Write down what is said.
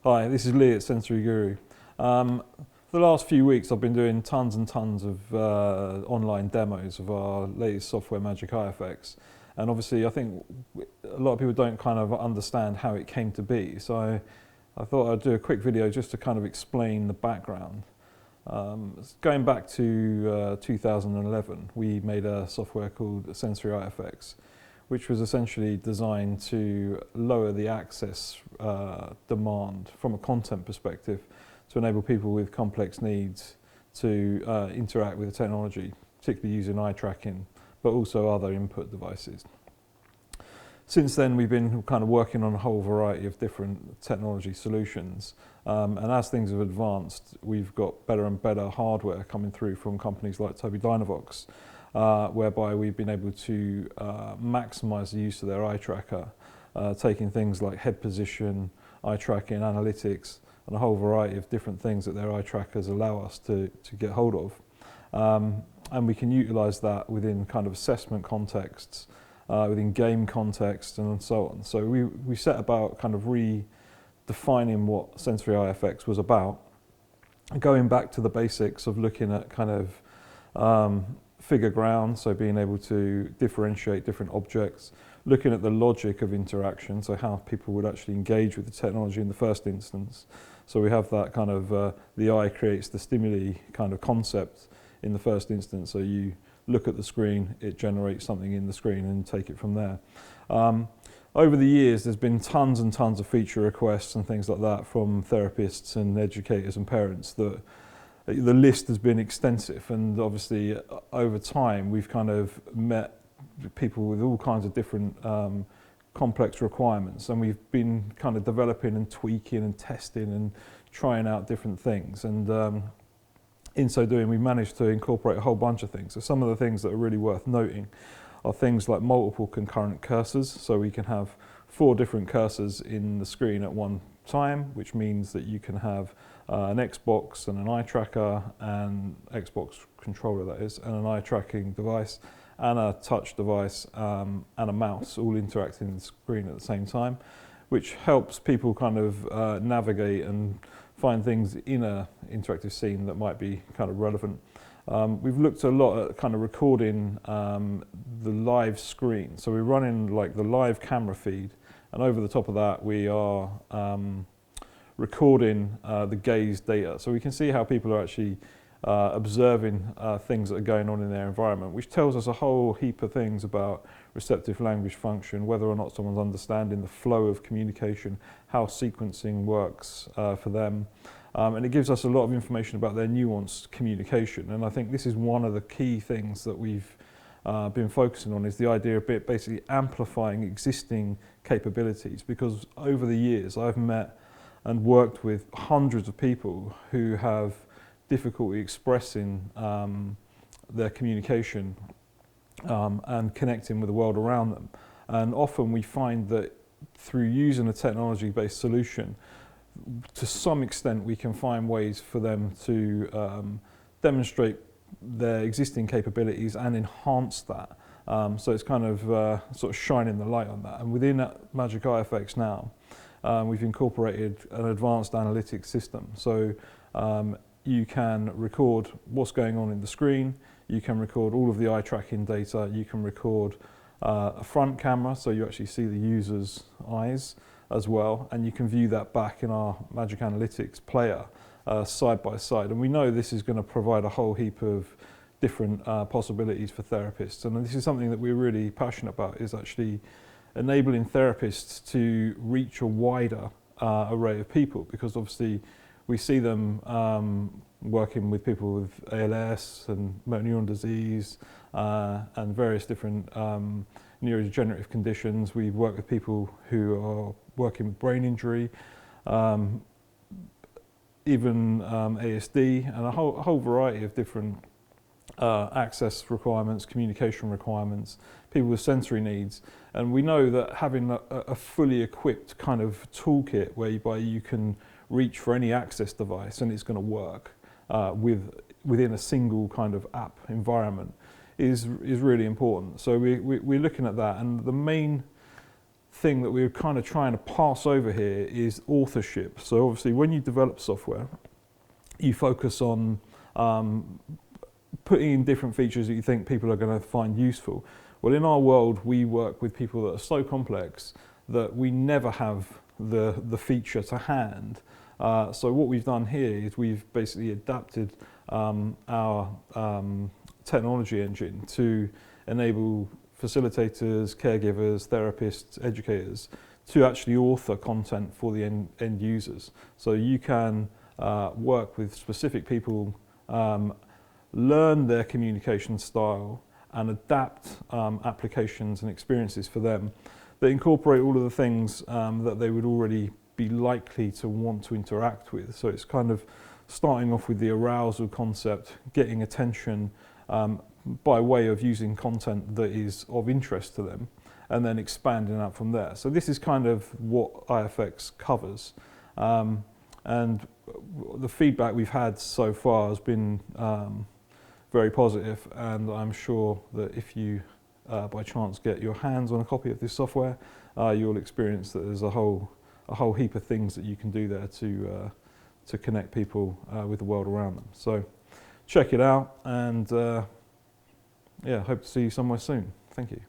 Hi, this is Lee at Sensory Guru. For the last few weeks I've been doing tons and tons of online demos of our latest software, Magic Eye Effects. And obviously I think a lot of people don't kind of understand how it came to be. So I thought I'd do a quick video just to kind of explain the background. Going back to 2011, we made a software called Sensory Eye Effects, which was essentially designed to lower the access demand from a content perspective to enable people with complex needs to interact with the technology, particularly using eye tracking, but also other input devices. Since then, we've been kind of working on a whole variety of different technology solutions. And as things have advanced, we've got better and better hardware coming through from companies like Tobii Dynavox, whereby we've been able to maximize the use of their eye tracker, taking things like head position, eye tracking, analytics, and a whole variety of different things that their eye trackers allow us to get hold of. And we can utilize that within kind of assessment contexts, within game context, and so on. So we set about kind of redefining what Sensory Eye Effects was about, going back to the basics of looking at kind of figure ground, so being able to differentiate different objects, looking at the logic of interaction, so how people would actually engage with the technology in the first instance. So we have that kind of the eye creates the stimuli kind of concept in the first instance. So you look at the screen, it generates something in the screen, and take it from there. Over the years, there's been tons and tons of feature requests and things like that from therapists and educators and parents that the list has been extensive, and obviously over time we've kind of met people with all kinds of different complex requirements, and we've been kind of developing and tweaking and testing and trying out different things, and in so doing we managed to incorporate a whole bunch of things. So some of the things that are really worth noting are things like multiple concurrent cursors, so we can have 4 different cursors in the screen at one time, which means that you can have an Xbox and an eye tracker, and Xbox controller that is, and an eye tracking device, and a touch device, and a mouse, all interacting in the screen at the same time, which helps people kind of navigate and find things in a interactive scene that might be kind of relevant. We've looked a lot at kind of recording the live screen. So we're running like the live camera feed, and over the top of that we are recording the gaze data. So we can see how people are actually observing things that are going on in their environment, which tells us a whole heap of things about receptive language function, whether or not someone's understanding the flow of communication, how sequencing works for them. And it gives us a lot of information about their nuanced communication. And I think this is one of the key things that we've been focusing on, is the idea of basically amplifying existing capabilities, because over the years I've met and worked with hundreds of people who have difficulty expressing their communication and connecting with the world around them. And often we find that through using a technology-based solution, to some extent we can find ways for them to demonstrate their existing capabilities and enhance that. So it's kind of sort of shining the light on that. And within Magic Eye Effects now, we've incorporated an advanced analytics system. So you can record what's going on in the screen, you can record all of the eye tracking data, you can record a front camera, so you actually see the user's eyes as well, and you can view that back in our Magic Analytics player side by side. And we know this is going to provide a whole heap of different possibilities for therapists, and this is something that we're really passionate about, is actually enabling therapists to reach a wider array of people, because obviously we see them working with people with ALS and motor neuron disease and various different neurodegenerative conditions. We work with people who are working with brain injury, even ASD, and a whole variety of different access requirements, communication requirements, people with sensory needs. And we know that having a fully equipped kind of toolkit whereby you can reach for any access device and it's going to work within a single kind of app environment is really important. So we're looking at that, and the main thing that we're kind of trying to pass over here is authorship. So obviously when you develop software, you focus on putting in different features that you think people are going to find useful. Well, in our world, we work with people that are so complex that we never have the feature to hand. So what we've done here is we've basically adapted our technology engine to enable facilitators, caregivers, therapists, educators to actually author content for the end users. So you can work with specific people, learn their communication style and adapt applications and experiences for them that incorporate all of the things that they would already be likely to want to interact with. So it's kind of starting off with the arousal concept, getting attention by way of using content that is of interest to them, and then expanding out from there. So this is kind of what IFX covers. And the feedback we've had so far has been very positive, and I'm sure that if you by chance get your hands on a copy of this software, you'll experience that there's a whole heap of things that you can do there to connect people with the world around them. So check it out, and yeah, hope to see you somewhere soon. Thank you.